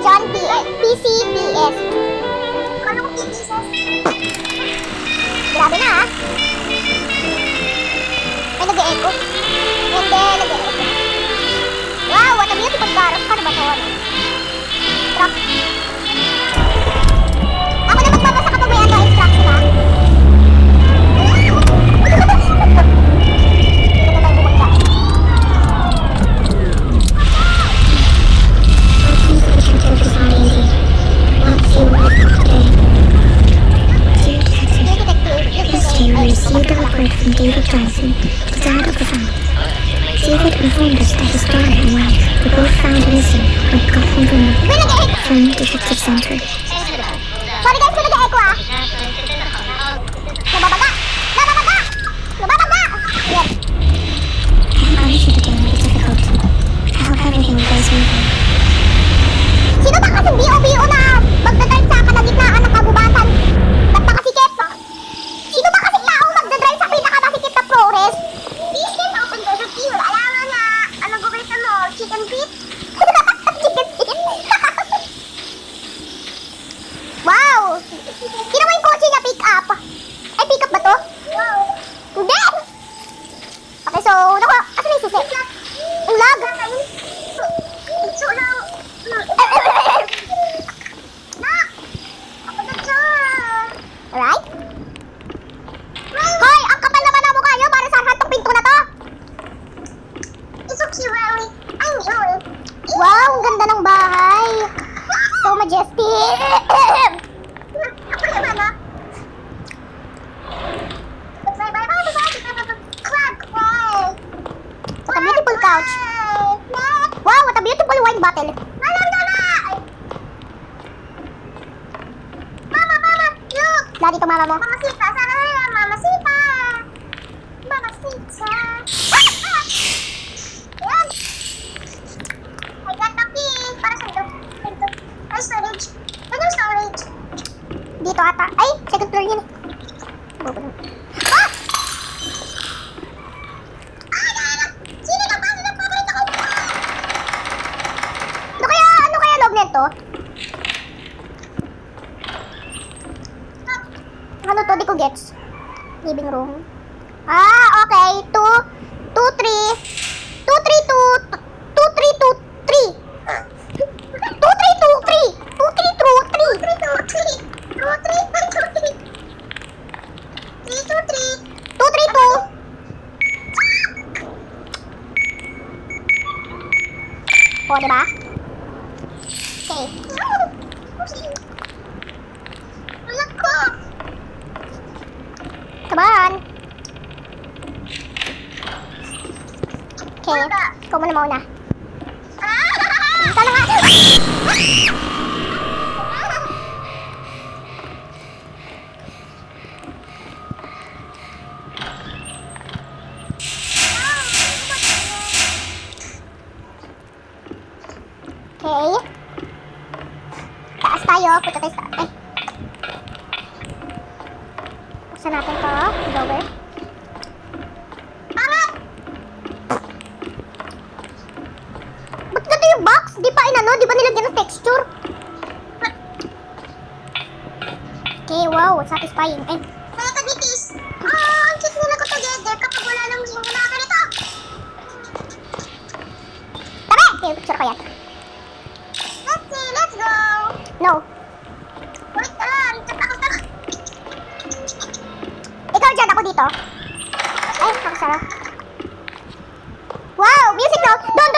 John PCPS. Ano ko PCS? Grabe na, ha? Ay, nag-e-echo. Hindi, nag-e-echo. Wow, what a beautiful car. Ano ba ito? Truck. Ako na magbabasa kapag may ano, instruction, ha? Yesterday, we received a report from David Johnson, the dad of the family. David informed us that his daughter and wife were both found missing when he got home from work from Detective Center. Sorry guys, kung nag-e-echo, ha? Nababaga! Nababaga! Nababaga! Yan. I have honestly today will be difficult. I hope everything goes smoothly. Sino ba kasing BO-BO na magdadrive sa kalagitnaan ng kagubatan? Ba't nakasikip? Sino ba kasing tao magdadrive sa pinakamasikip na ProRes? Chicken open the fuel. Alam mo na, anong gawin mo? Chicken feet? Chicken feet? Wow! Sino mo yung kotse niya pick up? Ay, pick up ba to? Wow. Hindi! Okay, so, naku, asan yung susi? Ang lag! So now, Alright? Hoy! Ang kapal naman ang mukha nyo para saan tong pinto na to? it's okay, Riley. I knew it. Wow! Ang ganda ng bahay! So majestic! Ako naman, ha? What a beautiful couch! Wow! What a beautiful wine bottle! Mama, look! Lagi to mama mo. Mamacita, sana na mamacita! Mamacita! Ayan! I got the key! Para sa'yo. Ito. Ay, storage. Anong storage? Dito ata. Ay! Second floor yun eh. Bobo lang. Ah! Sino na ba? Sino pa? Ito ko! Ano kaya loob nito? Ano to? Di ko gets. Living room. Ah, okay. 2, 2, 3. 2, 3, 2. 2, 3, 2, 3. 2, 3, 2, 3. 2, 3, 2, 3. 2, 3, 2. 2, 3, 2. O, diba? Okay. Anak ko! Come on. Okay. Ikaw muna mauna. Ikaw na nga. Okay. Taas tayo. Punta tayo sa... Ay. Buksan natin to. Drawer. Ba't ganito yung box? Di pa inano? Di ba nilagyan ng texture? Okay, wow. Satisfying. Ay. Kaya kabitis! Ang cute nila ko together kapag wala nang yung mga ganito! Tabi! Okay, picture ko yan. Let's see, let's go! No. Wait lang, tatakot ako. Ikaw dyan, ako dito. Ay, nakasara. Wow! Music note! Doon!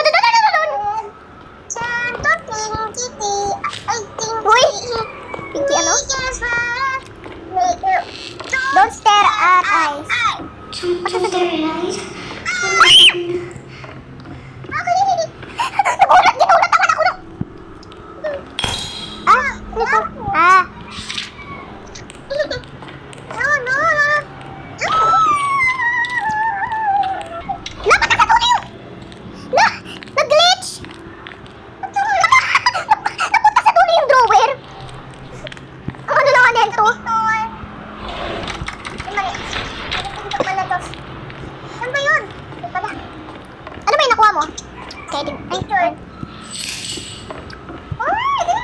Santo Pinky, I think Uy! Pinky ano? Don't stare at eyes. Don't stare at eyes. Ginulat naman ako ng... Ah, ano to? Ah, No. napakasatuloy yung... Nag-glitch! Napunta sa dulo yung drawer. Ang ano lang nito? Ano ba yun? Ito pala. Ano ba yung nakuha mo? Okay, Picture. Ay,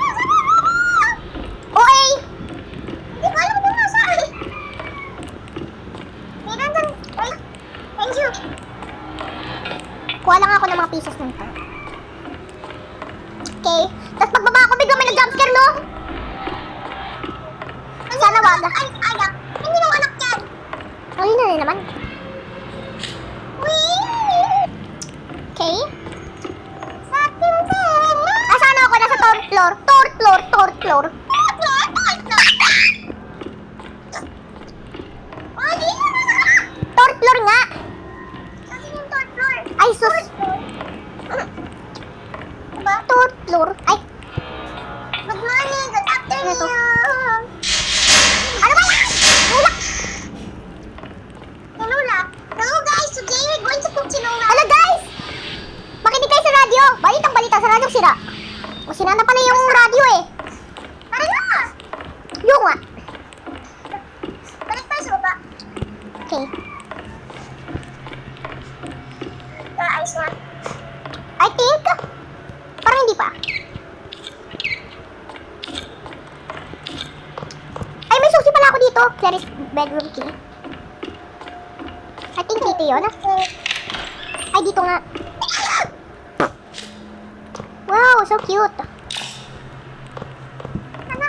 na. Ay, anak. Hindi mo anak yan. Oh, yun na rin naman. Wee! Okay. Sa ating pera. Asan ako? Nasa third floor. Third floor, third floor. Oh, di na. Third floor nga. Kasi yung third floor. Ay, sus. Diba? Third floor. Ay, Good morning, good Ano to? afternoon. ano ba yan? Ulak. Hello, hello guys, today we're going to cook sinula. Hello guys! Makinig kayo sa radyo. Balitang balita sa radyo sira. O sinana pa na yung radyo eh. Tara na! Yung nga. Balik tayo sa baba. Okay. Tara, ayos na. I think, parang hindi pa. Ay, may susi pala ako dito. Clarice bedroom key. I think dito yun. Ay, dito nga. Wow, so cute. Ano?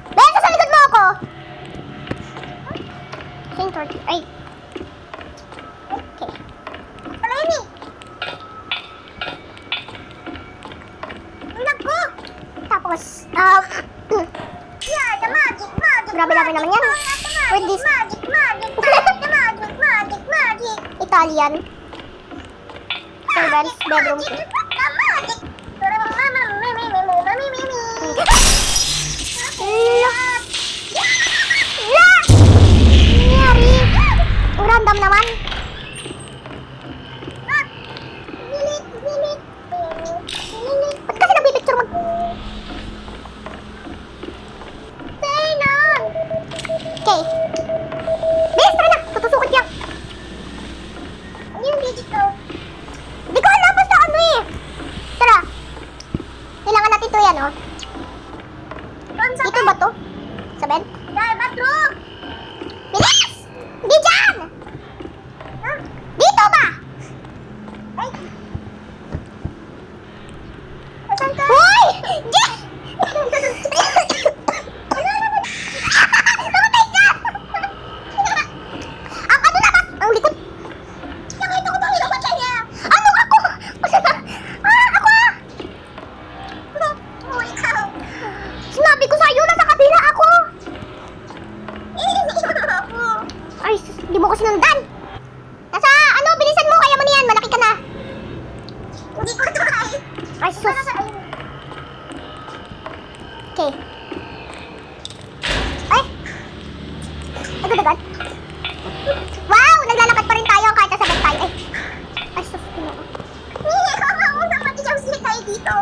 Besa, sa likod mo ako! Saint 30. Ay. Okay. Tara yun eh. Anak ko! Tapos, Yeah, the magic, magic, Grabe-grabe naman yan. With this- Magic, magic, magic, magic, magic, magic. Italian. Servants bedroom key. The magic. La! Nangyari? Ang random naman. Ba't kasi nagpipicture mag... Okay. Bilis, tara na. Tutusukin siya. Di ko alam basta ano eh. Tara. Kailangan natin ito yan, oh. Dito ba to? Sa bed? Bilis! Di dyan! Dito ba? Hoy! Di! Namatay ka! Ang ano naman? Ang likod. Ano ako? Basta na. Ako ah! Sinabi ko sa'yo, nasa kabila ako. Ay, sus, di mo ko sinundan. Nasa, ano, bilisan mo, kaya mo niyan, malaki ka na. Hindi ko try. Ay, sus. Okay. Ay! Agad-agad. Wow! Naglalakad pa rin tayo kahit nasa bed tayo. Ay, sus. Dito.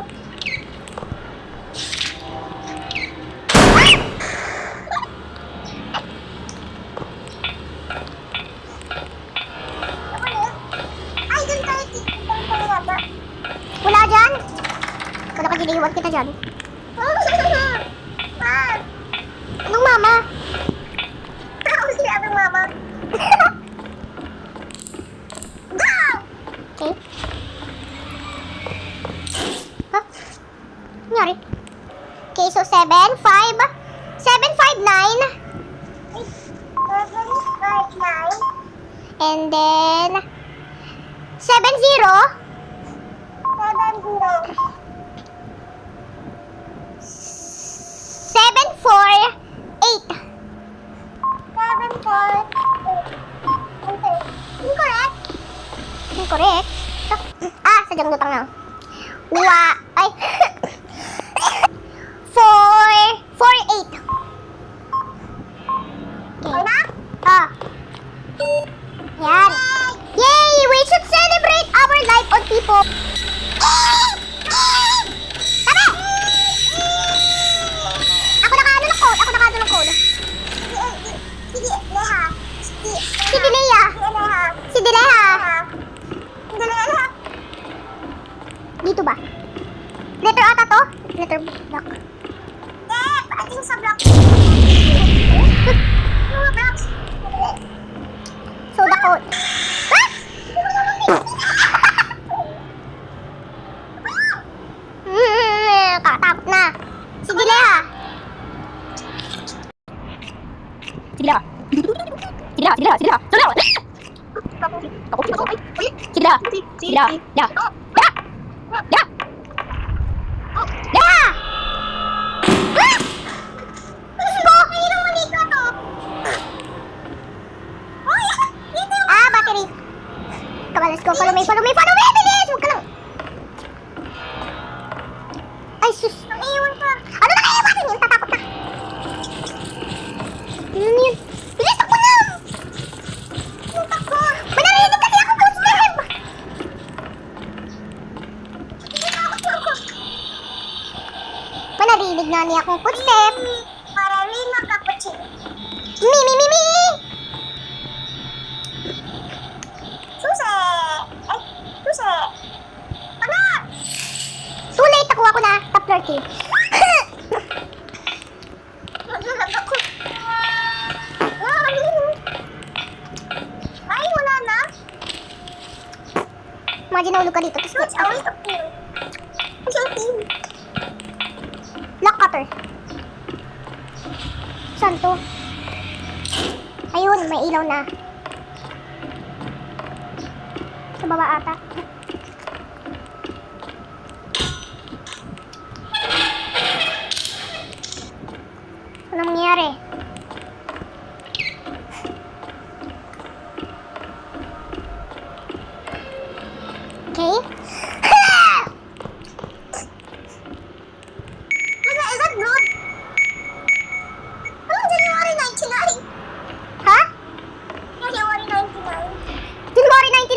Ay, dun tayo. Dun tayo yata. Wala dyan. Wala ka giniwan kita dyan. Ah, Anong mama? ako si Abang Mama. Go! Okay. Ha? Nangyari? Okay, so 7, 5, 7, 5, 9. 7, 5, 9. And then 7, 0. 7, 0. 7, 4, 8. 7, 4, 8. Okay. Incorrect. Incorrect. Sadyang lutang na. Ay. 4, 4, 8. Okay na? Yan. Yay! We should celebrate our life on people. Tabi! Ako nakaano ng call. Sige, Leha. Si Dilea. Leha. Si Dileha. Leha. Dito ba? Letter ata to? Letter block. Ating sa block. Mga blocks. So the code. Katakot na. Si Dileha. Sige na. Sige na, sige na, sige na. Sige na. Sige na. Sige na. Ya. Ya. Ya. Ya. Ah, battery. Come on, let's go. Follow me, follow me, follow me. Bilis! Huwag ka lang. Ay, sus. Naiiwan ka. Ano na naiiwanan yun? Tatakot na. Ano yun? Bilis, takbo na! Takbo. May narinig kasi ako, footstep! May narinig na niya akong footstep. Maraming makapatid. Mi, mi, mi, mi! Susi! Ay, susi! Ano? Too late, nakuha ko na. Top floor key. Naglalag ako. Ay, wala na. Imagine nahulog ka dito. Such a waste of time. Joking. Lock cutter. Saan to? Ayun, may ilaw na. Sa baba ata. Ano mangyayari? Okay. Is that good? Anong January 99? Ha? January 99. January 99?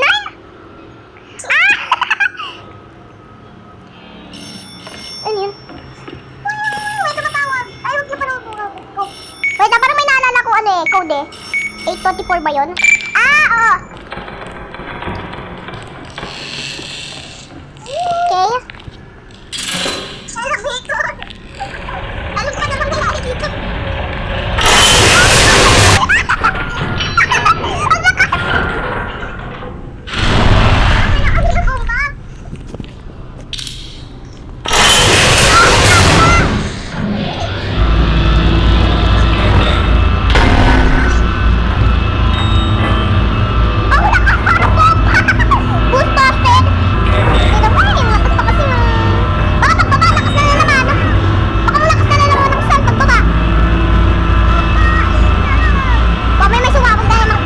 Ah! Ano yun? May tumatawag. Ay, huwag na panood mo. Go. Wait, parang may naalala ko ano eh, code eh. 824 ba yun? Ah, oo. Okay. Sana dito. Alam ka naman nangyari dito. Ano yung bomba? Boost busted! Hindi naman, yung lakas pa kasi ng... Baka pagbaba, lakas na naman. Baka malakas na naman ng sal pagbaba. Baka may sumabog na naman.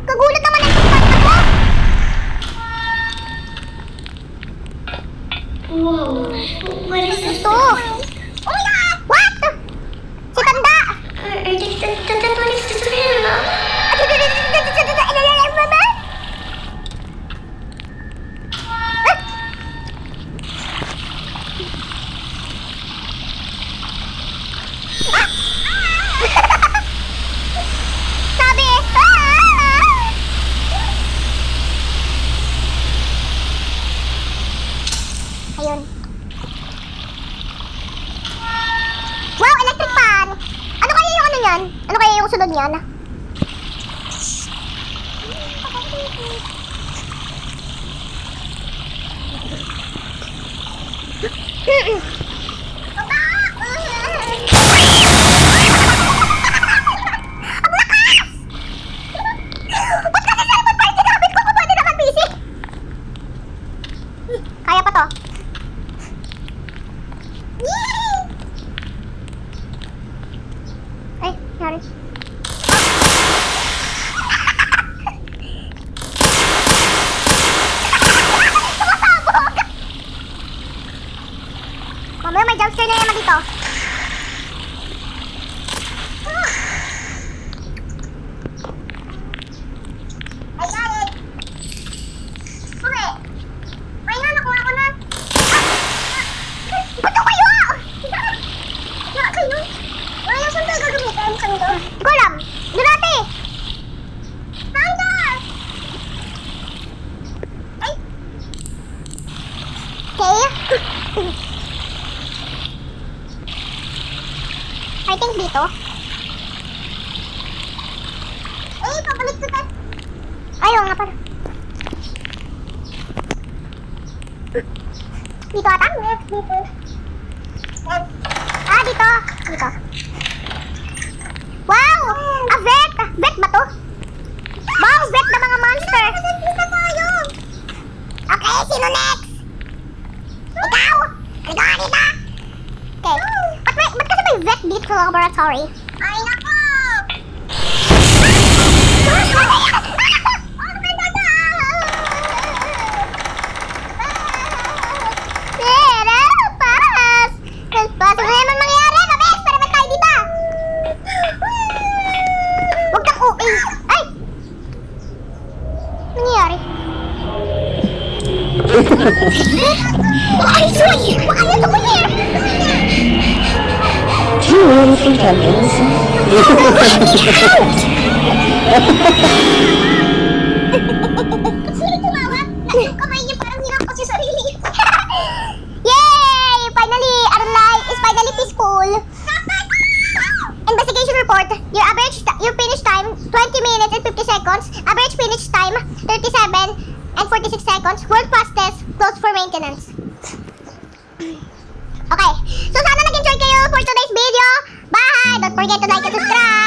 Kagulat naman ang pagkakata ko. Whoa, what is this? Ito. Oh my God! What? Si Tanda! That one is Superhero. Sabi! Ayun. Wow, electric fan! Ano kaya yung ano yan? Ano kaya yung sunod niyan? Ba't kasi sa likod pa yung ginamit ko kung pwede naman busy? Kaya pa to. Ay, sorry. Sumasabog! Mamaya may jumpscare na naman dito. I got it. Okay. Ay na, nakuha ko na. Ba't ko kayo? Wala kayo. Wala yung saan tayo gagamitin? Saan doon? Hindi ko alam. Doon natin. Saan doon? Ay, Okay. I think dito. pabalik ko tayo. Ayaw nga pala. Dito ata? Dito. Ah, dito. Dito. Wow! A vet! Vet ba to? Wow, vet na mga monster! Dito tayo. Okay, sino next? Ikaw! Halika dito! Okay. Ba't kasi may vet dito sa laboratory? Ay, nako. Pass! Pass! Ano naman mangyayari? Mag-experiment tayo dito! Huwag kang OA! Ay! Ano nangyayari? What are you doing? What are you doing here? Do you really think I'm innocent? Sino tumawag? Yung kamay niya parang hinang ko sa sarili. Yay! Finally, our life is finally peaceful. Investigation report. Your finish time 20 minutes and 50 seconds. Average finish time 37 and 46 seconds. World fastest. Closed for maintenance. Okay. So sana nag-enjoy kayo for today's video. Bye! Don't forget to like and subscribe.